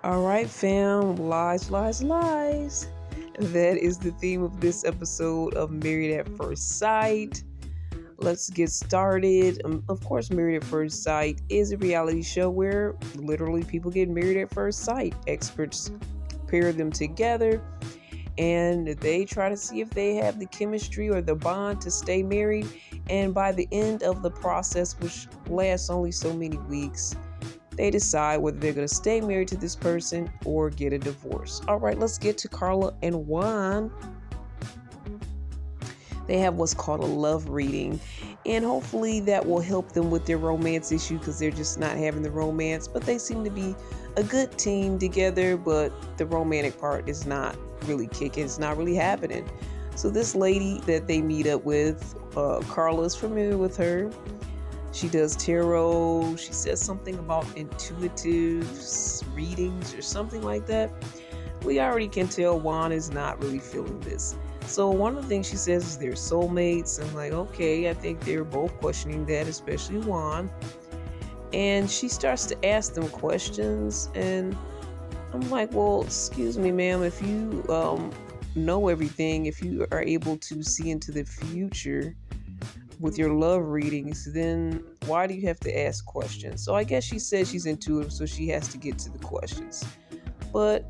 All right, fam. Lies, lies, lies. That is the theme of this episode of Married at First Sight. Let's get started. Of course, Married at First Sight is a reality show where literally people get married at first sight. Experts pair them together and they try to see if they have the chemistry or the bond to stay married. And by the end of the process, which lasts only so many weeks, they decide whether they're going to stay married to this person or get a divorce. All right, let's get to Carla and Juan. They have what's called a love reading, and hopefully that will help them with their romance issue because they're just not having the romance. But they seem to be a good team together, but the romantic part is not really kicking. It's not really happening. So this lady that they meet up with, Carla is familiar with her. She does tarot. She says something about intuitive readings or something like that. We already can tell Juan is not really feeling this. So one of the things she says is they're soulmates. I'm like, okay, I think they're both questioning that, especially Juan. And she starts to ask them questions. And I'm like, well, excuse me, ma'am, if you know everything, if you are able to see into the future with your love readings, then why do you have to ask questions? So I guess she says she's intuitive, so she has to get to the questions. But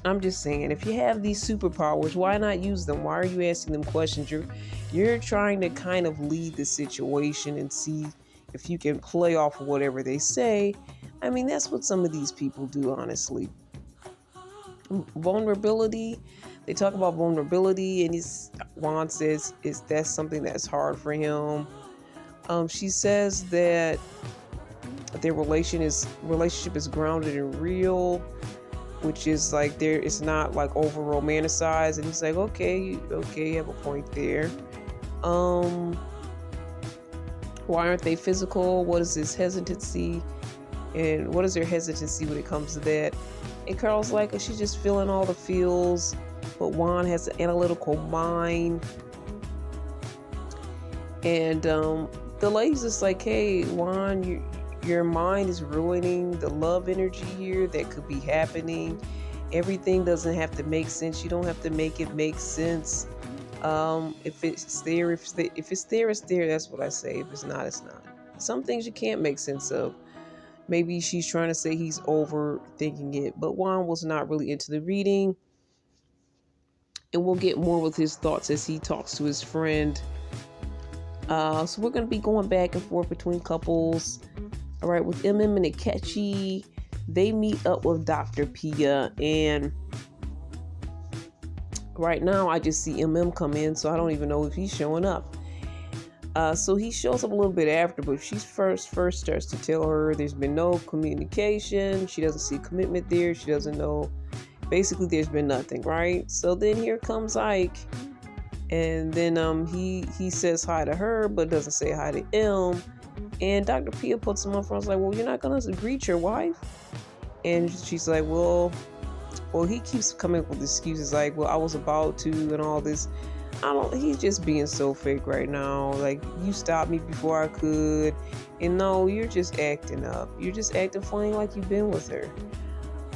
I'm just saying, if you have these superpowers, why not use them? Why are you asking them questions? You're trying to kind of lead the situation and see if you can play off of whatever they say. I mean, that's what some of these people do, honestly. Vulnerability. They talk about vulnerability, and Juan says that's something that's hard for him. She says that their relationship is grounded and real, which is like it's not like over romanticized. And he's like, okay, you have a point there. Why aren't they physical? What is this hesitancy? And what is their hesitancy when it comes to that? And Carl's like, she's just feeling all the feels. But Juan has an analytical mind. And the lady's just like, hey, Juan, your mind is ruining the love energy here that could be happening. Everything doesn't have to make sense. You don't have to make it make sense. If it's there, it's there. That's what I say. If it's not, it's not. Some things you can't make sense of. Maybe she's trying to say he's overthinking it. But Juan was not really into the reading. And we'll get more with his thoughts as he talks to his friend. So we're going to be going back and forth between couples. All right, with MM and Akechi, they meet up with Dr. Pia. And right now, I just see MM come in, so I don't even know if he's showing up. So he shows up a little bit after, but she first starts to tell her there's been no communication. She doesn't see commitment there. She doesn't know. Basically, there's been nothing, right? So then here comes Ike, and then he says hi to her, but doesn't say hi to M. And Dr. Pia puts him on front. I was like, well, you're not gonna greet your wife? And she's like, well, he keeps coming up with excuses like, well, I was about to, and all this. He's just being so fake right now. Like, you stopped me before I could, and no, you're just acting up. You're just acting funny like you've been with her.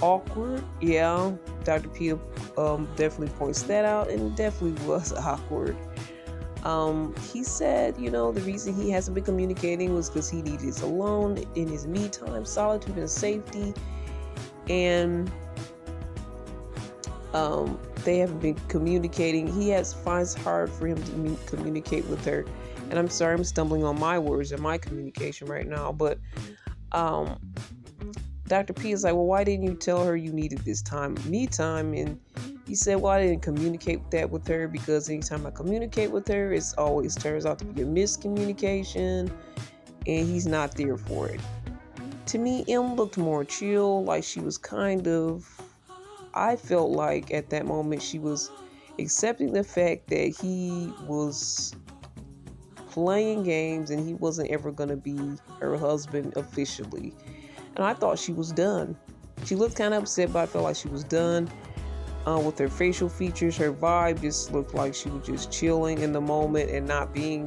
Awkward, yeah. Dr. Pia definitely points that out, and it definitely was awkward. He said, the reason he hasn't been communicating was because he needed his alone in his me time, solitude, and safety. And they haven't been communicating. He finds it hard for him to communicate with her. And I'm sorry, I'm stumbling on my words and my communication right now, but Dr. P is like, well, why didn't you tell her you needed this me time? And he said, well, I didn't communicate that with her because anytime I communicate with her, it always turns out to be a miscommunication, and he's not there for it. To me, M looked more chill, like she was I felt like at that moment she was accepting the fact that he was playing games and he wasn't ever going to be her husband officially. And I thought she was done. She looked kind of upset, but I felt like she was done. With her facial features, her vibe just looked like she was just chilling in the moment and not being,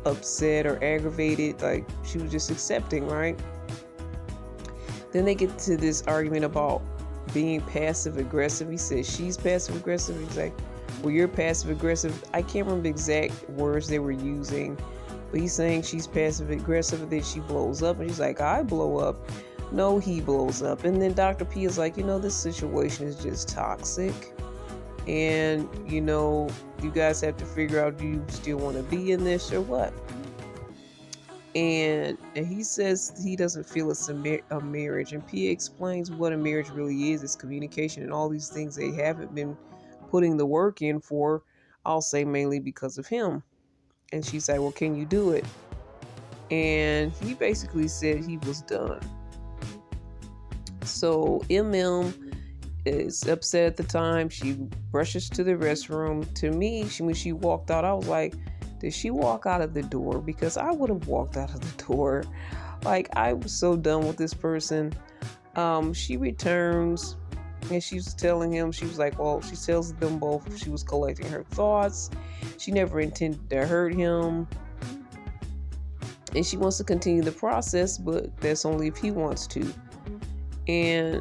upset or aggravated. Like, she was just accepting, right? Then they get to this argument about being passive aggressive. He says she's passive aggressive. He's like, well, you're passive aggressive. I can't remember the exact words they were using, but he's saying she's passive aggressive, and then she blows up, and she's like, I blow up. No, he blows up. And then Dr. P is like, this situation is just toxic. And, you guys have to figure out, do you still want to be in this or what? And he says he doesn't feel it's a marriage. And P explains what a marriage really is. It's communication and all these things they haven't been putting the work in for, I'll say mainly because of him. And she's like, well, can you do it? And he basically said he was done. So MM is upset at the time. She rushes to the restroom. To me, when she walked out, I was like, did she walk out of the door? Because I would have walked out of the door. Like, I was so done with this person. She returns and she was telling him, she was like, well, she tells them both she was collecting her thoughts. She never intended to hurt him. And she wants to continue the process, but that's only if he wants to. And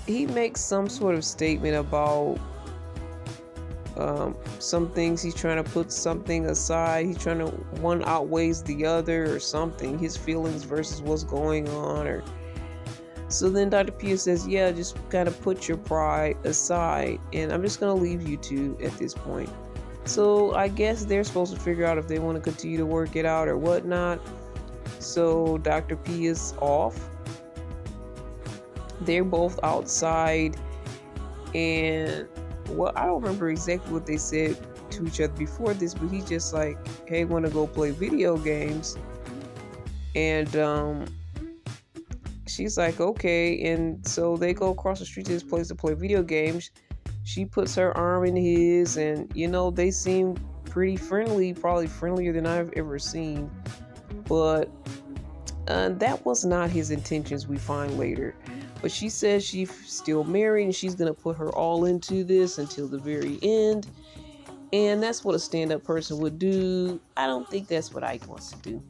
he makes some sort of statement about some things. He's trying to put something aside. He's trying to, one outweighs the other or something, his feelings versus what's going on. Or so then Dr. Pia says, yeah, just kind of put your pride aside, and I'm just going to leave you two at this point. So I guess they're supposed to figure out if they want to continue to work it out or whatnot. So Dr. P is off. They're both outside, and I don't remember exactly what they said to each other before this, but he's just like, hey, want to go play video games? And she's like, okay. And so they go across the street to this place to play video games. She puts her arm in his, and they seem pretty friendly, probably friendlier than I've ever seen. But that was not his intentions, we find later. But she says she's still married and she's going to put her all into this until the very end. And that's what a stand-up person would do. I don't think that's what Ike wants to do.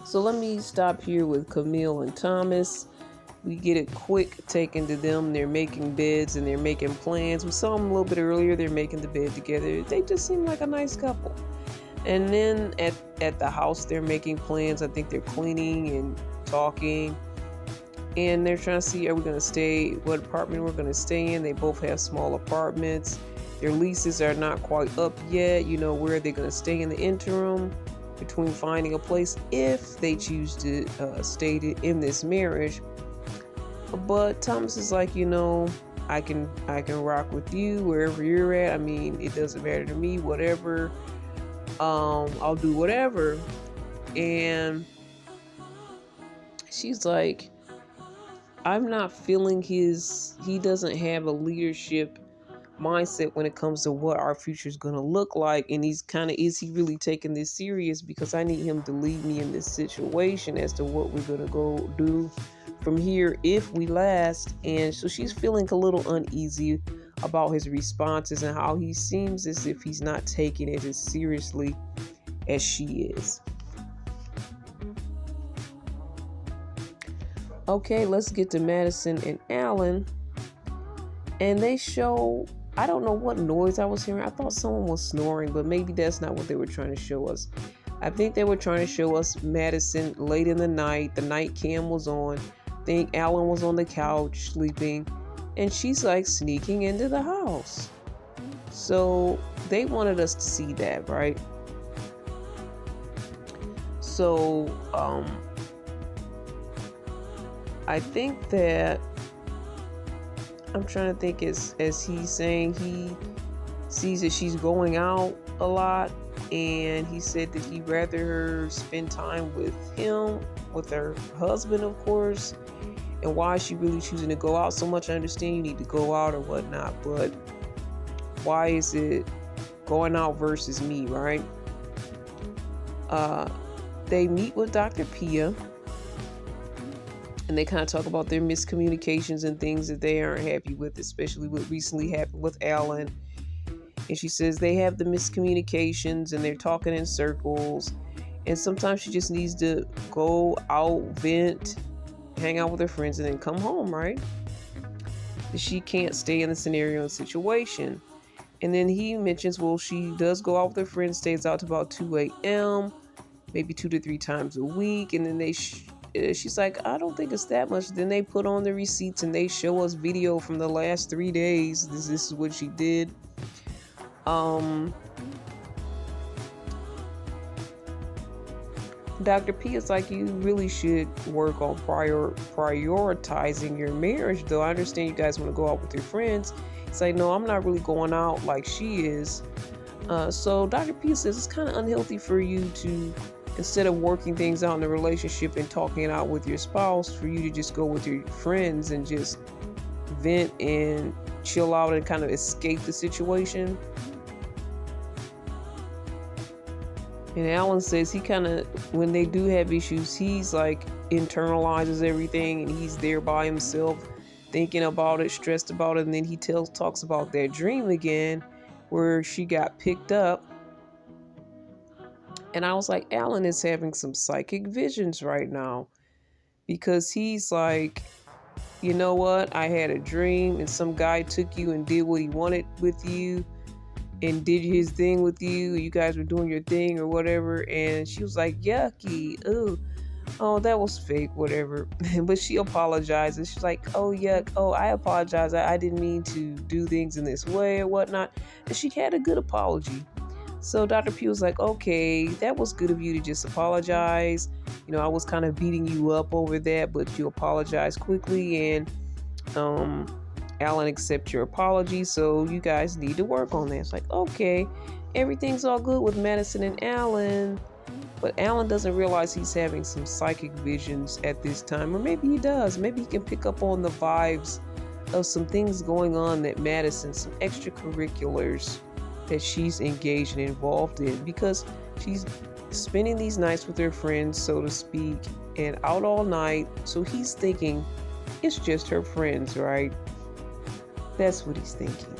So let me stop here with Camille and Thomas. We get a quick take into them. They're making beds and they're making plans. We saw them a little bit earlier. They're making the bed together. They just seem like a nice couple. And then at the house, they're making plans. I think they're cleaning and talking. And they're trying to see, are we going to stay, what apartment we're going to stay in. They both have small apartments. Their leases are not quite up yet. Where are they going to stay in the interim between finding a place if they choose to stay in this marriage. But Thomas is like, I can rock with you wherever you're at. I mean, it doesn't matter to me, whatever. I'll do whatever. And she's like, I'm not feeling he doesn't have a leadership mindset when it comes to what our future is going to look like. And is he really taking this serious? Because I need him to lead me in this situation as to what we're going to go do from here if we last. And so she's feeling a little uneasy about his responses and how he seems as if he's not taking it as seriously as she is. Okay, let's get to Madison and Allan. And they show, I don't know what noise I was hearing. I thought someone was snoring, but maybe that's not what they were trying to show us. I think they were trying to show us Madison late in the night. The night cam was on. I think Allan was on the couch sleeping. And she's like sneaking into the house. So they wanted us to see that, right? So I think that I'm trying to think as he's saying he sees that she's going out a lot, and he said that he'd rather her spend time with him, with her husband, of course. And why is she really choosing to go out so much? I understand you need to go out or whatnot, but why is it going out versus me, right? They meet with Dr. Pia, and they kind of talk about their miscommunications and things that they aren't happy with, especially what recently happened with Allan. And she says they have the miscommunications and they're talking in circles. And sometimes she just needs to go out, vent, hang out with her friends, and then come home, right? She can't stay in the scenario and situation. And then he mentions, well, she does go out with her friends, stays out to about 2 a.m., maybe 2 to 3 times a week. And then she's like, I don't think it's that much. Then they put on the receipts and they show us video from the last 3 days. This is what she did. Dr. P is like, you really should work on prioritizing your marriage, though. I understand you guys want to go out with your friends. It's like, no, I'm not really going out like she is. So Dr. P says it's kind of unhealthy for you to, instead of working things out in the relationship and talking it out with your spouse, for you to just go with your friends and just vent and chill out and kind of escape the situation. And Allan says he kind of, when they do have issues, he's like internalizes everything and he's there by himself thinking about it, stressed about it. And then he talks about that dream again where she got picked up. And I was like, Allan is having some psychic visions right now, because he's like, you know what? I had a dream and some guy took you and did what he wanted with you and did his thing with you. You guys were doing your thing or whatever. And she was like, yucky. Ooh. Oh, that was fake, whatever. But she apologizes. She's like, oh, yuck. Oh, I apologize. I didn't mean to do things in this way or whatnot. And she had a good apology. So Dr. P was like, okay, that was good of you to just apologize. You know, I was kind of beating you up over that, but you apologized quickly, and Allan accepts your apology, so you guys need to work on that. It's like, okay, everything's all good with Madison and Allan, but Allan doesn't realize he's having some psychic visions at this time, or maybe he does. Maybe he can pick up on the vibes of some things going on that Madison, some extracurriculars that she's engaged and involved in, because she's spending these nights with her friends, so to speak, and out all night. So he's thinking it's just her friends, right? That's what he's thinking.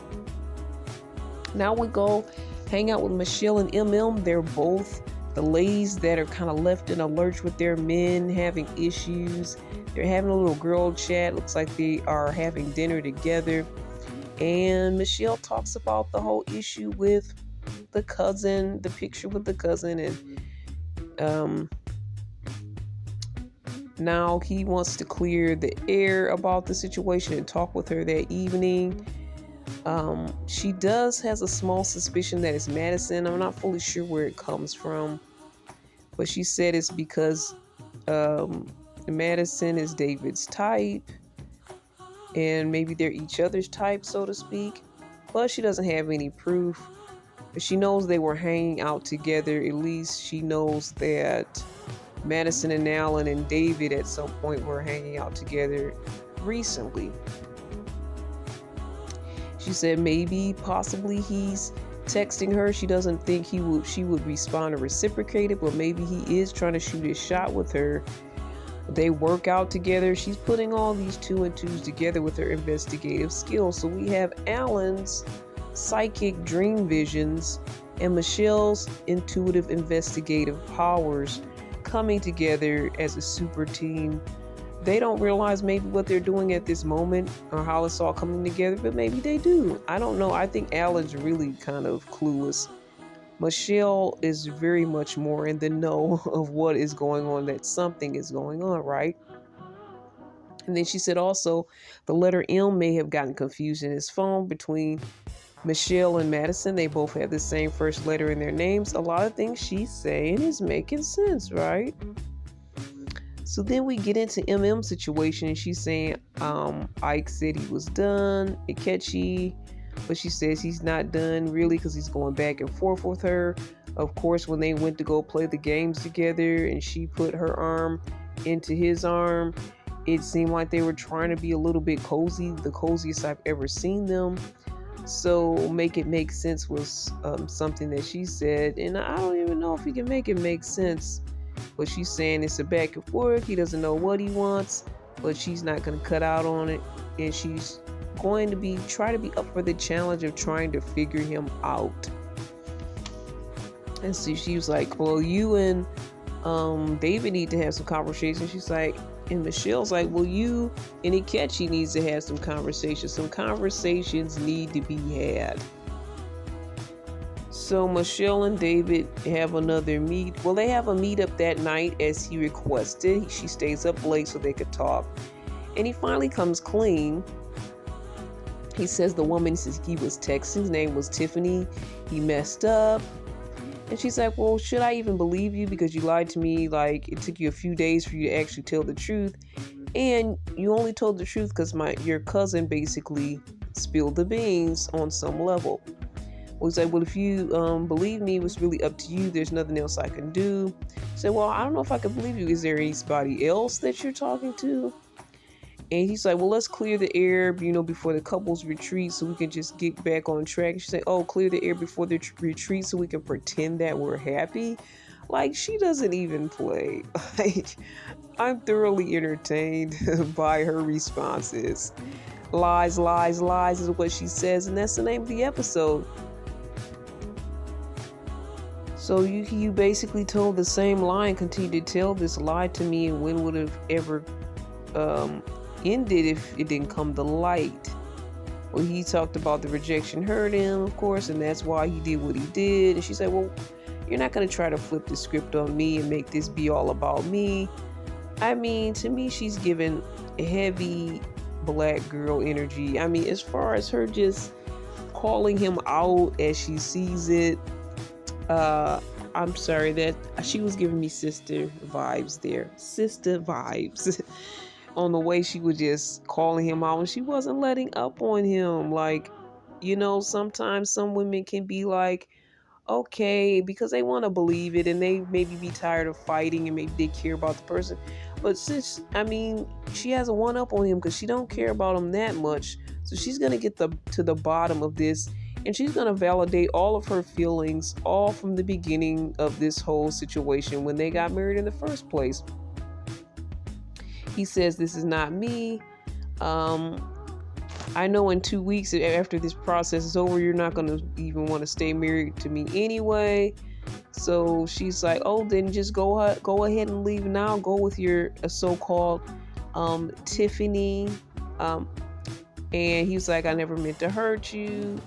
Now we go hang out with Michelle and MM. They're both the ladies that are kind of left in a lurch with their men having issues. They're having a little girl chat. Looks like they are having dinner together. And Michelle talks about the whole issue with the cousin, the picture with the cousin, and now he wants to clear the air about the situation and talk with her that evening. She has a small suspicion that it's Madison. I'm not fully sure where it comes from, but she said it's because Madison is David's type, and maybe they're each other's type, so to speak. But she doesn't have any proof. But she knows they were hanging out together. At least she knows that Madison and Allan and David at some point were hanging out together recently. She said maybe, possibly he's texting her. She doesn't think she would respond or reciprocate it, but maybe he is trying to shoot his shot with her. They work out together. She's putting all these 2 and 2s together with her investigative skills. So we have Allan's psychic dream visions and Michelle's intuitive investigative powers coming together as a super team. They don't realize maybe what they're doing at this moment or how it's all coming together, but maybe they do. I don't know. I think Allan's really kind of clueless. Michelle is very much more in the know of what is going on, that something is going on, right? And then she said also the letter M may have gotten confused in his phone between Michelle and Madison. They both have the same first letter in their names. A lot of things she's saying is making sense, right? So then we get into MM's situation, and she's saying Ike said he was done, Ikechi, but she says he's not done really because he's going back and forth with her. Of course, when they went to go play the games together and she put her arm into his arm, it seemed like they were trying to be a little bit cozy, the coziest I've ever seen them. So make it make sense was something that she said, and I don't even know if he can make it make sense. But she's saying it's a back and forth. He doesn't know what he wants, but she's not going to cut out on it, and she's going to try to be up for the challenge of trying to figure him out. And so she was like, well, you and David need to have some conversation. She's like, and Michelle's like, well, you and Ikechi needs to have some conversations. Some conversations need to be had. So Michelle and David have another meet. Well, they have a meetup that night as he requested. She stays up late so they could talk. And he finally comes clean. He says the woman says he was texting. His name was Tiffany. He messed up. And she's like, well, should I even believe you because you lied to me? Like, it took you a few days for you to actually tell the truth. And you only told the truth because your cousin basically spilled the beans on some level. Well, he's like, well, if you believe me, it was really up to you. There's nothing else I can do. He said, well, I don't know if I can believe you. Is there anybody else that you're talking to? And he's like, well, let's clear the air, before the couples retreat so we can just get back on track. And she's like, oh, clear the air before the retreat so we can pretend that we're happy. Like, she doesn't even play. Like, I'm thoroughly entertained by her responses. Lies, lies, lies is what she says. And that's the name of the episode. So you basically told the same lie and continue to tell this lie to me, and when would have ever ended if it didn't come to light? Well, he talked about the rejection hurt him, of course, and that's why he did what he did. And she said, well, you're not going to try to flip the script on me and make this be all about me. I mean, to me, she's given heavy black girl energy. I mean, as far as her just calling him out as she sees it, I'm sorry, that she was giving me sister vibes there. Sister vibes. On the way she was just calling him out and she wasn't letting up on him. Like, sometimes some women can be like, okay, because they want to believe it and they maybe be tired of fighting and maybe they care about the person. But since, she has a one up on him because she don't care about him that much. So she's going to get to the bottom of this. And she's going to validate all of her feelings all from the beginning of this whole situation when they got married in the first place. He says, this is not me. I know in 2 weeks after this process is over, you're not going to even want to stay married to me anyway. So she's like, oh, then just go ahead and leave now. Go with your so-called Tiffany. And he was like, I never meant to hurt you.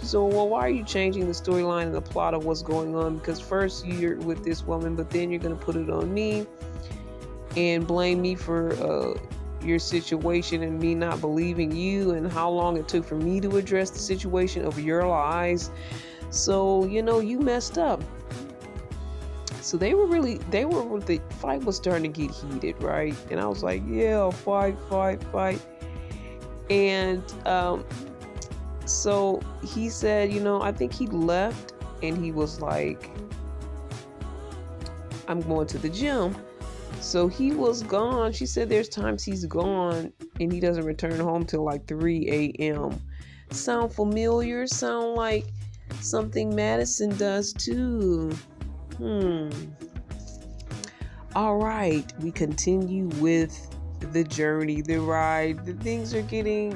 So, well, why are you changing the storyline and the plot of what's going on? Because first you're with this woman, but then you're going to put it on me and blame me for your situation and me not believing you and how long it took for me to address the situation of your lies. So, you messed up. So the fight was starting to get heated, right? And I was like, yeah, fight. And, so he said, I think he left and he was like, I'm going to the gym. So he was gone. She said there's times he's gone and he doesn't return home till like 3 a.m. Sound familiar? Sound like something Madison does too. All right, we continue with the journey, the ride. The things are getting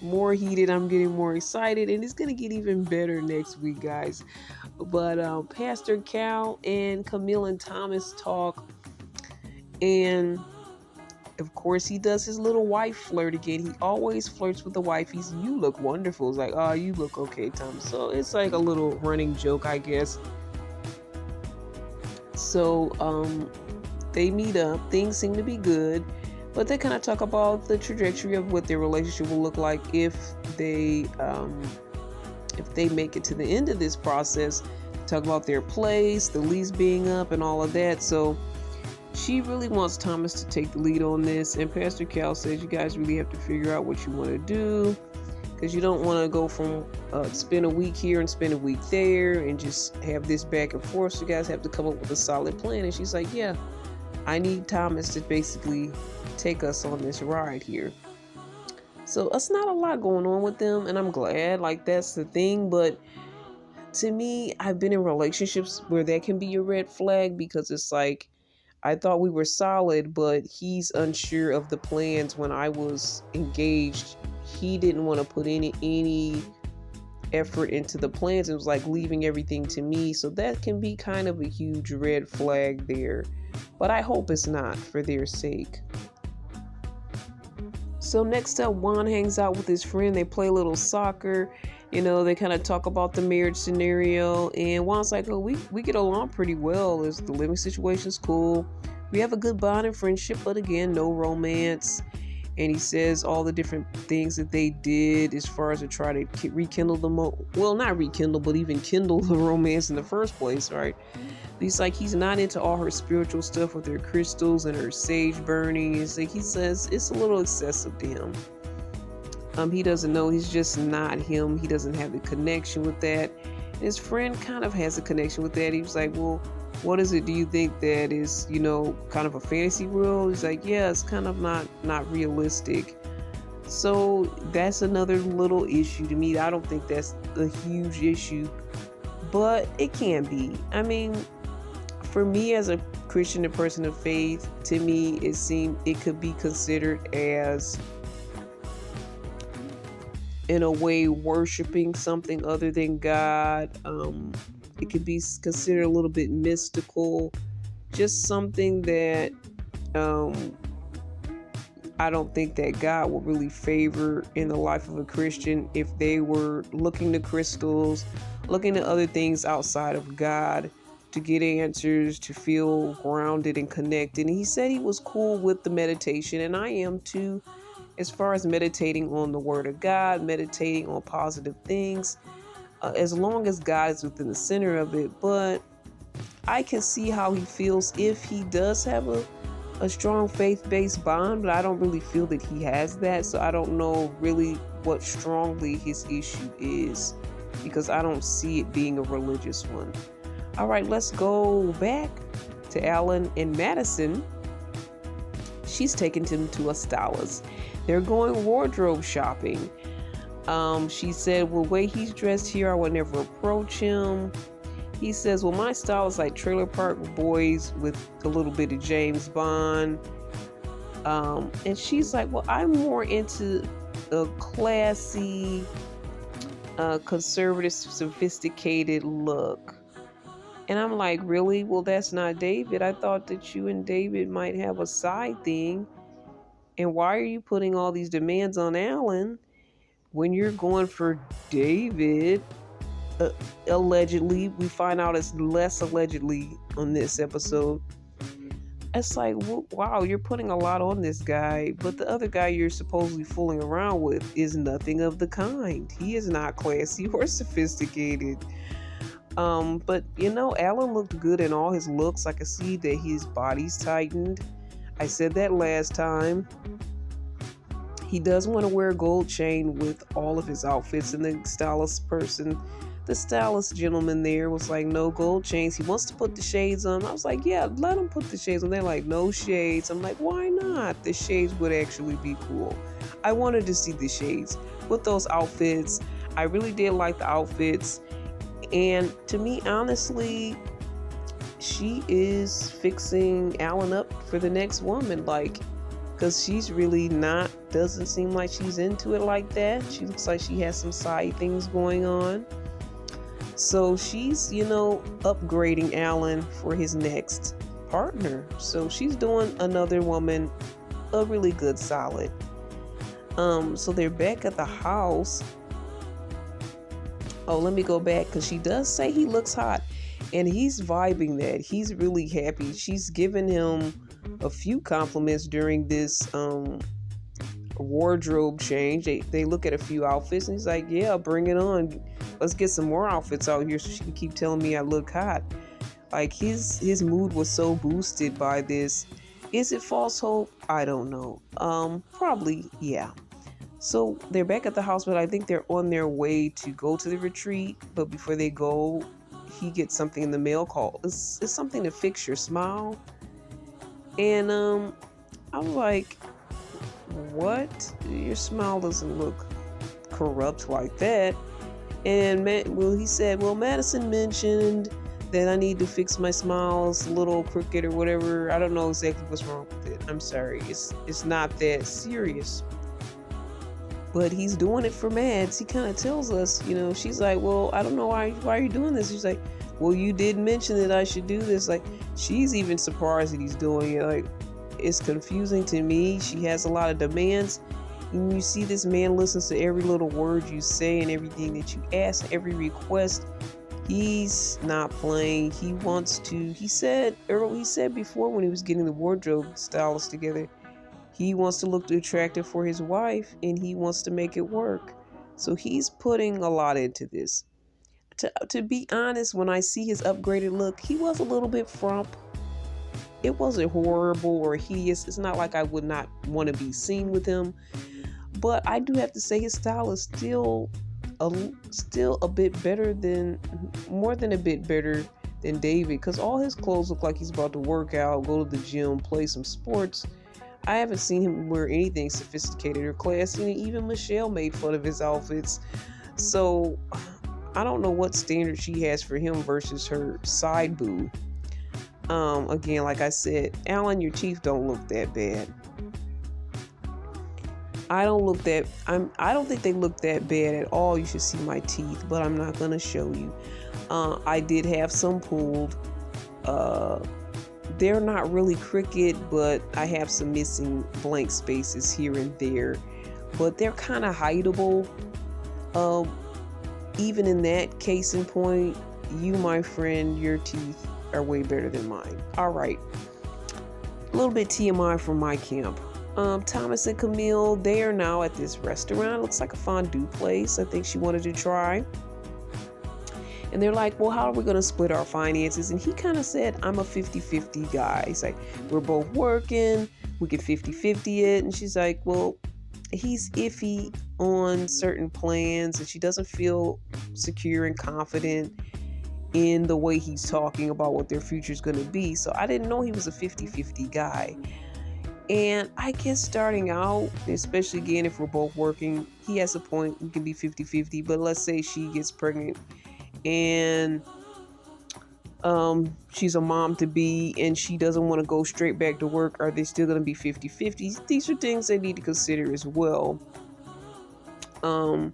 more heated. I'm getting more excited, and it's gonna get even better next week, guys. But Pastor Cal and Camille and Thomas talk, and of course he does his little wife flirt again. He always flirts with the wife. You look wonderful. It's like, oh, you look okay, Thomas. So it's like a little running joke, I guess. So they meet up. Things seem to be good. But they kind of talk about the trajectory of what their relationship will look like if they make it to the end of this process. Talk about their place, the lease being up, and all of that. So she really wants Thomas to take the lead on this. And Pastor Cal says you guys really have to figure out what you want to do, because you don't want to go from spend a week here and spend a week there and just have this back and forth. So you guys have to come up with a solid plan. And she's like, yeah, I need Thomas to basically take us on this ride here. So it's not a lot going on with them, and I'm glad. Like, that's the thing. But to me, I've been in relationships where that can be a red flag, because it's like, I thought we were solid, but he's unsure of the plans. When I was engaged, he didn't want to put any effort into the plans. It was like leaving everything to me. So that can be kind of a huge red flag there. But I hope it's not, for their sake. So next up, Juan hangs out with his friend. They play a little soccer. They kind of talk about the marriage scenario. And Juan's like, oh, we get along pretty well. The living situation's cool. We have a good bond and friendship, but again, no romance. And he says all the different things that they did as far as to try to rekindle not rekindle, but even kindle the romance in the first place, right? He's like, he's not into all her spiritual stuff with her crystals and her sage burning. He says it's a little excessive to him. He doesn't know. He's just not him. He doesn't have the connection with that. And his friend kind of has a connection with that. He was like, well, what is it? Do you think that is, kind of a fantasy world? He's like, yeah, it's kind of not realistic. So that's another little issue to me. I don't think that's a huge issue, but it can be. I mean, for me as a Christian and person of faith, to me, it could be considered as, in a way, worshiping something other than God. It could be considered a little bit mystical, just something that I don't think that God will really favor in the life of a Christian if they were looking to crystals, looking to other things outside of God to get answers, to feel grounded and connected. And he said he was cool with the meditation, and I am too, as far as meditating on the Word of God, meditating on positive things, as long as God is within the center of it. But I can see how he feels if he does have a strong faith-based bond, but I don't really feel that he has that. So I don't know really what strongly his issue is, because I don't see it being a religious one. All right, let's go back to Allan and Madison. She's taken him to a stylist. They're going wardrobe shopping. She said, well, way he's dressed here, I would never approach him. He says, well, my style is like Trailer Park Boys with a little bit of James Bond. And she's like, well, I'm more into a classy, conservative, sophisticated look. And I'm like, really? Well, that's not David. I thought that you and David might have a side thing. And why are you putting all these demands on Allan when you're going for David? Allegedly, we find out it's less allegedly on this episode. It's like, wow, you're putting a lot on this guy, but the other guy you're supposedly fooling around with is nothing of the kind. He is not classy or sophisticated. But Allan looked good in all his looks. I could see that his body's tightened. I said that last time. He does want to wear a gold chain with all of his outfits, and the stylist gentleman there was like, no gold chains. He wants to put the shades on. I was like, yeah, let him put the shades on. They're like, no shades. I'm like, why not? The shades would actually be cool. I wanted to see the shades with those outfits. I really did like the outfits. And to me, honestly, she is fixing Allan up for the next woman, because she's really doesn't seem like she's into it like that. She looks like she has some side things going on. So she's, upgrading Allan for his next partner. So she's doing another woman a really good solid. So they're back at the house. Oh, let me go back, because she does say he looks hot, and he's vibing that. He's really happy. She's given him a few compliments during this wardrobe change. They look at a few outfits, and he's like, yeah, bring it on. Let's get some more outfits out here so she can keep telling me I look hot. Like, his mood was so boosted by this. Is it false hope? I don't know. Probably, yeah. So they're back at the house, but I think they're on their way to go to the retreat. But before they go, he gets something in the mail called, it's something to fix your smile. And I'm like, what? Your smile doesn't look corrupt like that. And he said, well, Madison mentioned that I need to fix my smiles a little crooked or whatever. I don't know exactly what's wrong with it. I'm sorry. It's not that serious. but he's doing it for Mads. He kind of tells us, she's like, well, I don't know why are you doing this? She's like, well, you did mention that I should do this. Like, she's even surprised that he's doing it. Like, it's confusing to me. She has a lot of demands. And you see this man listens to every little word you say and everything that you ask, every request. He's not playing. He said before when he was getting the wardrobe stylist together, he wants to look attractive for his wife and he wants to make it work. So he's putting a lot into this. To be honest, when I see his upgraded look, he was a little bit frump. It wasn't horrible or hideous. It's not like I would not want to be seen with him. But I do have to say his style is still a bit better more than a bit better than David, because all his clothes look like he's about to work out, go to the gym, play some sports. I haven't seen him wear anything sophisticated or classy, and even Michelle made fun of his outfits. So I don't know what standard she has for him versus her side boo. Again, like I said, Allan, your teeth don't look that bad. I don't think they look that bad at all. You should see my teeth, but I'm not gonna show you. I did have some pulled. They're not really crooked, but I have some missing blank spaces here and there. But they're kind of hideable. Even in that case in point, you, my friend, your teeth are way better than mine. All right. A little bit TMI from my camp. Thomas and Camille, they are now at this restaurant. It looks like a fondue place. I think she wanted to try. And they're like, well, how are we going to split our finances? And he kind of said, I'm a 50-50 guy. He's like, we're both working. We can 50-50 it. And she's like, well, he's iffy on certain plans. And she doesn't feel secure and confident in the way he's talking about what their future is going to be. So I didn't know he was a 50-50 guy. And I guess starting out, especially again, if we're both working, he has a point. We can be 50-50. But let's say she gets pregnant and she's a mom to be and she doesn't want to go straight back to work. Are they still going to be 50-50? These are things they need to consider as well. And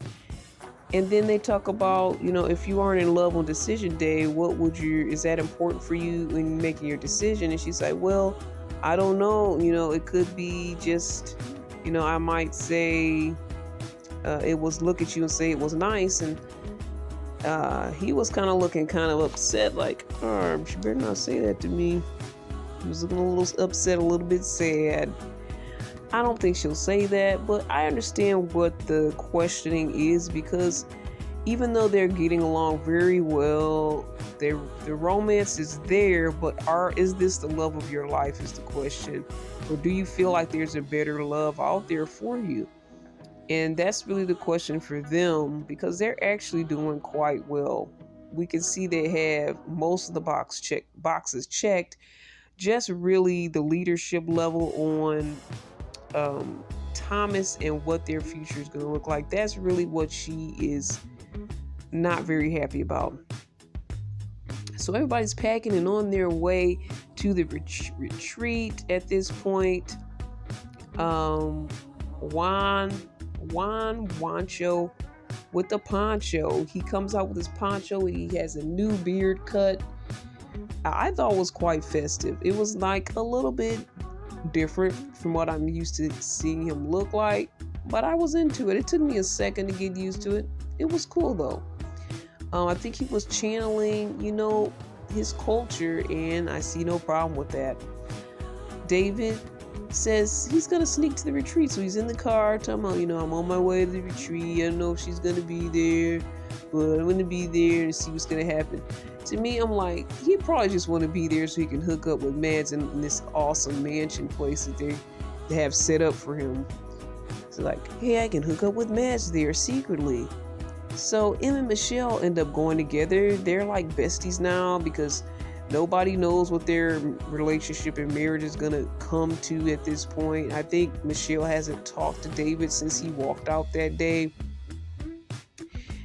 then they talk about, if you aren't in love on decision day, is that important for you in making your decision? And she's like, well, I don't know. It could be just, I might say it was look at you and say it was nice. And he was kind of looking kind of upset, like, she better not say that to me. He was looking a little upset, a little bit sad. I don't think she'll say that, but I understand what the questioning is, because even though they're getting along very well, the romance is there, but is this the love of your life is the question. Or do you feel like there's a better love out there for you? And that's really the question for them, because they're actually doing quite well. We can see they have most of the boxes checked. Just really the leadership level on Thomas and what their future is going to look like. That's really what she is not very happy about. So everybody's packing and on their way to the retreat at this point. Juancho with the poncho. He comes out with his poncho and he has a new beard cut. I thought it was quite festive. It was like a little bit different from what I'm used to seeing him look like, but I was into it. It took me a second to get used to it. It was cool though. I think he was channeling, his culture, and I see no problem with that. David says he's gonna sneak to the retreat, so he's in the car talking about, I'm on my way to the retreat. I don't know if she's gonna be there, but I'm gonna be there and see what's gonna happen. To me, I'm like, he probably just want to be there so he can hook up with Mads in this awesome mansion place that they have set up for him. So like, hey, I can hook up with Mads there secretly. So him and Michelle end up going together. They're like besties now, because nobody knows what their relationship and marriage is going to come to at this point. I think Michelle hasn't talked to David since he walked out that day.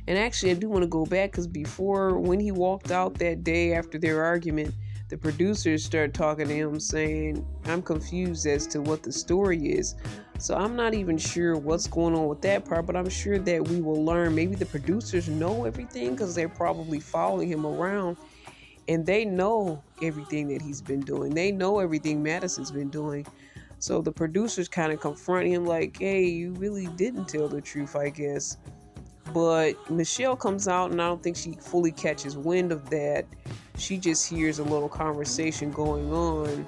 And actually, I do want to go back, because when he walked out that day after their argument, the producers start talking to him saying, I'm confused as to what the story is. So I'm not even sure what's going on with that part, but I'm sure that we will learn. Maybe the producers know everything because they're probably following him around and they know everything that he's been doing. They know everything Madison's been doing. So the producers kind of confront him like, hey, you really didn't tell the truth, I guess. But Michelle comes out, and I don't think she fully catches wind of that. She just hears a little conversation going on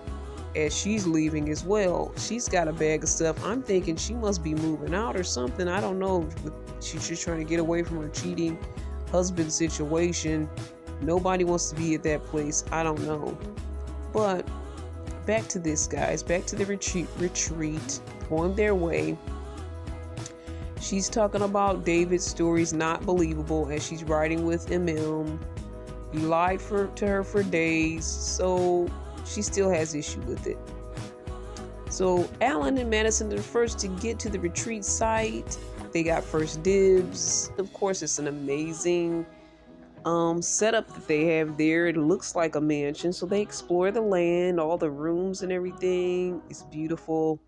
as she's leaving as well. She's got a bag of stuff. I'm thinking she must be moving out or something. I don't know. She's just trying to get away from her cheating husband situation. Nobody wants to be at that place. I don't know. But back to this, guys. Back to the retreat. On their way. She's talking about David's story's not believable as she's riding with He lied to her for days, so she still has issue with it. So Allan and Madison are the first to get to the retreat site. They got first dibs. Of course, it's an amazing setup that they have there. It looks like a mansion, so they explore the land, all the rooms and everything. It's beautiful.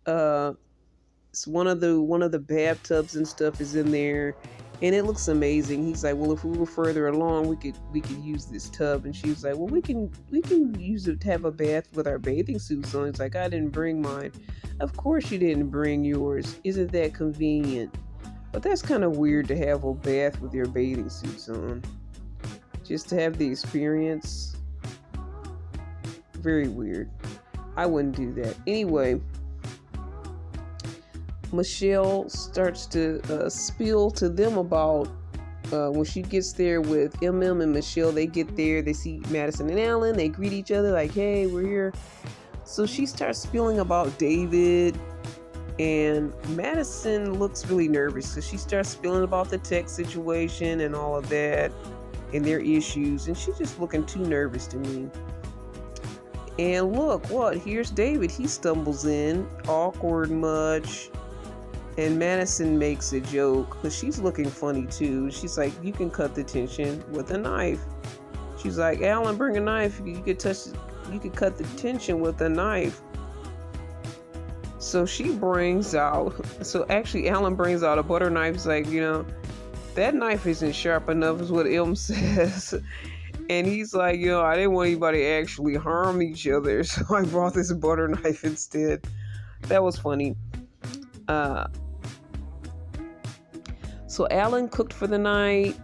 It's one of the bathtubs and stuff is in there, and it looks amazing. He's like, well, if we were further along, we could use this tub. And she was like, well, we can use it to have a bath with our bathing suits on. It's like, I didn't bring mine. Of course you didn't bring yours. Isn't that convenient? But that's kind of weird to have a bath with your bathing suits on, just to have the experience. Very weird. I wouldn't do that. Anyway, Michelle starts to spill to them about when she gets there with and Michelle. They get there, they see Madison and Allan, they greet each other like, hey, we're here. So she starts spilling about David, and Madison looks really nervous because she starts spilling about the tech situation and all of that and their issues, and she's just looking too nervous to me. And look, here's David. He stumbles in, awkward much. And Madison makes a joke, but she's looking funny too. She's like, you can cut the tension with a knife. She's like, Allan, bring a knife. You could cut the tension with a knife. So Allan brings out a butter knife. He's like, that knife isn't sharp enough, is what says. And he's like, I didn't want anybody to actually harm each other, so I brought this butter knife instead. That was funny. So Allan cooked for the night,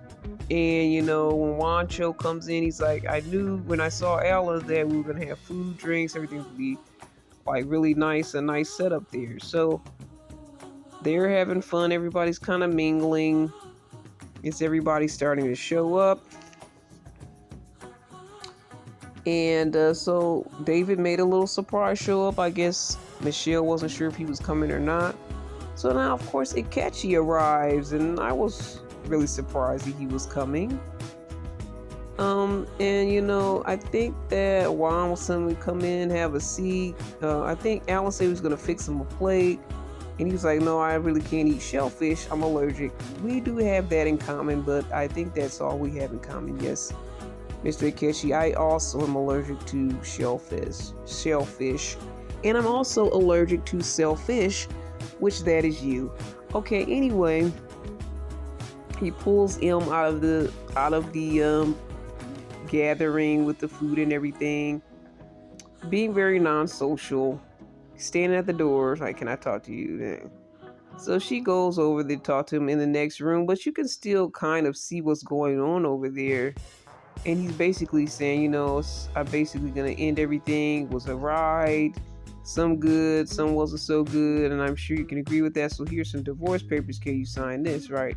and when Juancho comes in, he's like, I knew when I saw Allan that we were gonna have food, drinks, everything would be like really nice, a nice setup there. So they're having fun, everybody's kind of mingling. It's everybody starting to show up. And so David made a little surprise show up. I guess Michelle wasn't sure if he was coming or not. So now, of course, Ikechi arrives, and I was really surprised that he was coming. I think that Juan will suddenly come in, have a seat. I think Allan said he was going to fix him a plate, and he was like, no, I really can't eat shellfish. I'm allergic. We do have that in common, but I think that's all we have in common. Yes, Mr. Ikechi, I also am allergic to shellfish, and I'm also allergic to shellfish, which that is you. Okay, anyway, he pulls him out of the gathering with the food and everything, being very non-social, standing at the door like, can I talk to you? So she goes over to talk to him in the next room, but you can still kind of see what's going on over there. And he's basically saying, I'm basically gonna end everything. It was a ride, some good, some wasn't so good, and I'm sure you can agree with that. So here's some divorce papers. Can you sign this? Right?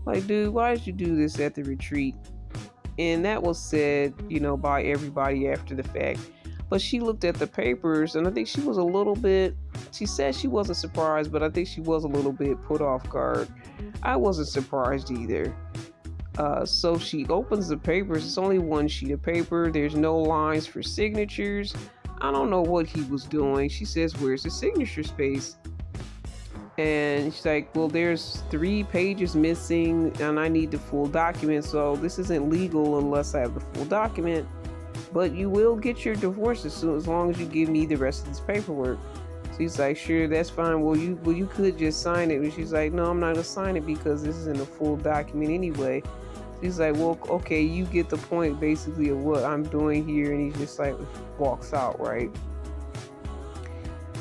Like, dude, why did you do this at the retreat? And that was said, by everybody after the fact. But she looked at the papers, and I think she was a little bit, she said she wasn't surprised, but I think she was a little bit put off guard. I wasn't surprised either. So she opens the papers. It's only one sheet of paper. There's no lines for signatures. I don't know what he was doing. She says, where's the signature space? And she's like, well, there's 3 pages missing, and I need the full document. So this isn't legal unless I have the full document. but you will get your divorce as long as you give me the rest of this paperwork. So he's like, sure, that's fine. Well, you could just sign it. And she's like, no, I'm not gonna sign it because this isn't a full document anyway. So he's like, well, okay, you get the point basically of what I'm doing here. And he just like walks out, right?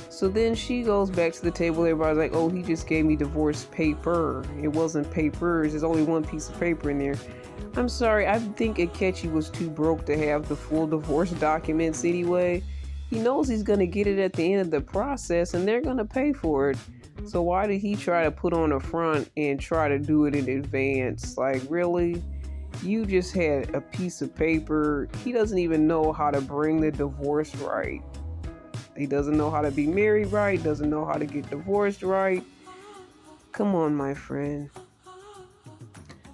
So then she goes back to the table. Everybody's like, oh, he just gave me divorce paper. It wasn't papers. There's only one piece of paper in there. I'm sorry. I think Akechi was too broke to have the full divorce documents anyway. He knows he's going to get it at the end of the process and they're going to pay for it. So why did he try to put on a front and try to do it in advance? Like, really? You just had a piece of paper. He doesn't even know how to bring the divorce right. He doesn't know how to be married right, doesn't know how to get divorced right. Come on, my friend.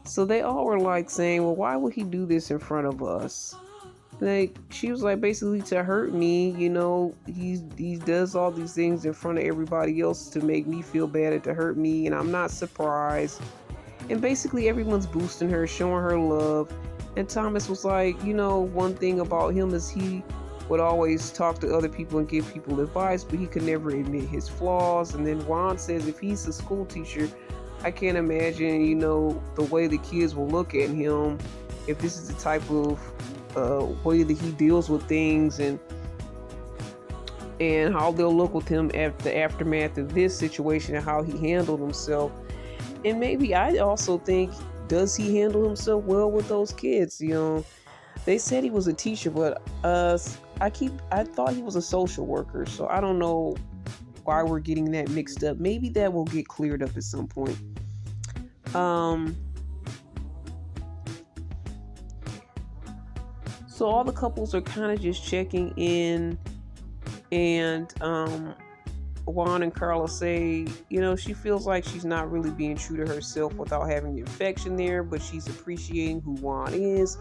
So they all were like saying, well, why would he do this in front of us? Like, she was like, basically to hurt me, you know, he does all these things in front of everybody else to make me feel bad and to hurt me, and I'm not surprised. And basically everyone's boosting her, showing her love. And Thomas was like, you know, one thing about him is he would always talk to other people and give people advice, but he could never admit his flaws. And then Juan says if he's a school teacher, I can't imagine, you know, the way the kids will look at him if this is the type of way that he deals with things and how they'll look with him after the aftermath of this situation and how he handled himself. And maybe I also think, does he handle himself well with those kids? You know, they said he was a teacher, but I thought he was a social worker, so I don't know why we're getting that mixed up. Maybe that will get cleared up at some point. So all the couples are kind of just checking in, and Juan and Carla say, you know, she feels like she's not really being true to herself without having the affection there, but she's appreciating who Juan is.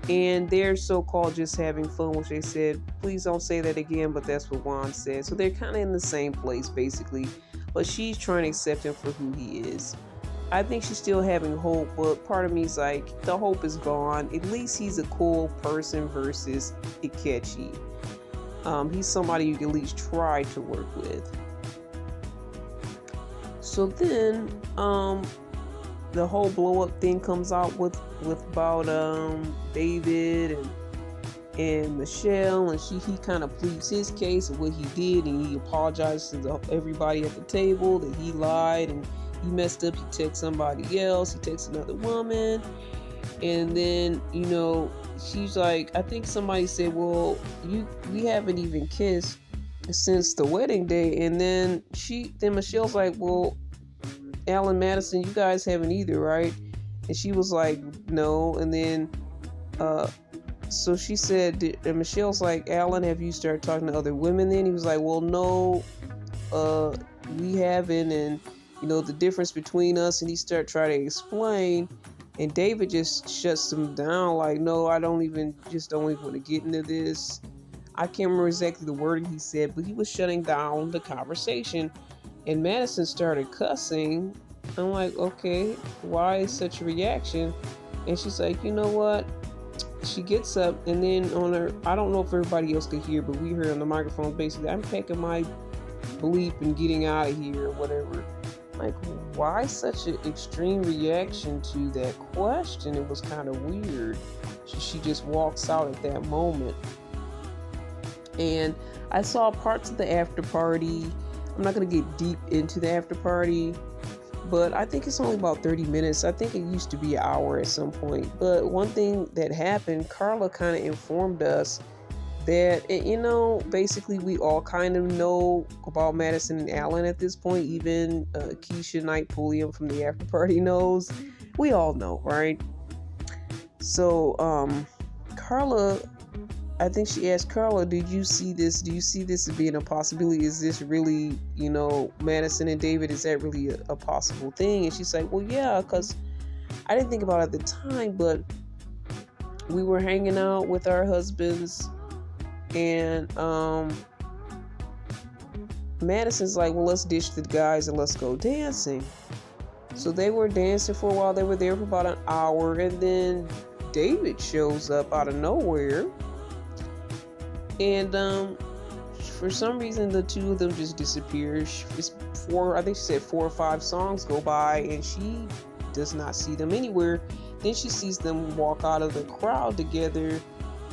And they're so-called just having fun, which they said, please don't say that again, but that's what Juan said. So they're kind of in the same place, basically. But she's trying to accept him for who he is. I think she's still having hope, but part of me is like, the hope is gone. At least he's a cool person versus Akechi. He's somebody you can at least try to work with. So then, the whole blow up thing comes out with about David and Michelle, and he kind of pleads his case of what he did, and he apologizes to everybody at the table that he lied and he messed up. He texted somebody else, he texted another woman, and then, you know, she's like, I think somebody said, well, we haven't even kissed since the wedding day. And then Michelle's like, well, Allan, Madison, you guys haven't either, right? And she was like, no. And then so she said, and Michelle's like, Allan, have you started talking to other women then? He was like, well, no, we haven't. And you know, the difference between us. And he started trying to explain, and David just shuts him down, like, no, I don't even want to get into this. I can't remember exactly the wording he said, but he was shutting down the conversation. And Madison started cussing. I'm like, okay, why such a reaction? And she's like, you know what? She gets up, and then I don't know if everybody else could hear, but we heard on the microphone, basically, I'm packing my bleep and getting out of here or whatever. Like, why such an extreme reaction to that question? It was kind of weird. She just walks out at that moment. And I saw parts of the after party. I'm not going to get deep into the after party, but I think it's only about 30 minutes. I think it used to be an hour at some point. But one thing that happened, Carla kind of informed us that, you know, basically we all kind of know about Madison and Allan at this point. Even Keisha Knight Pulliam from the after party knows. We all know, right? So Carla, I think she asked Carla, did you see this? Do you see this as being a possibility? Is this really, you know, Madison and David? Is that really a possible thing? And she's like, well, yeah, because I didn't think about it at the time, but we were hanging out with our husbands, and Madison's like, well, let's ditch the guys and let's go dancing. So they were dancing for a while. They were there for about an hour, and then David shows up out of nowhere. And for some reason, the two of them just disappear. It's I think she said 4 or 5 songs go by, and she does not see them anywhere. Then she sees them walk out of the crowd together,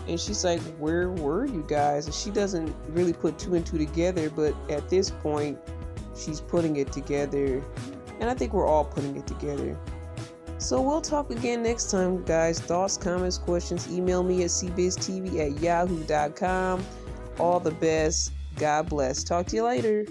and she's like, "Where were you guys?" And she doesn't really put 2 and 2 together, but at this point, she's putting it together, and I think we're all putting it together. So we'll talk again next time, guys. Thoughts, comments, questions, email me at cbiztv@yahoo.com. All the best. God bless. Talk to you later.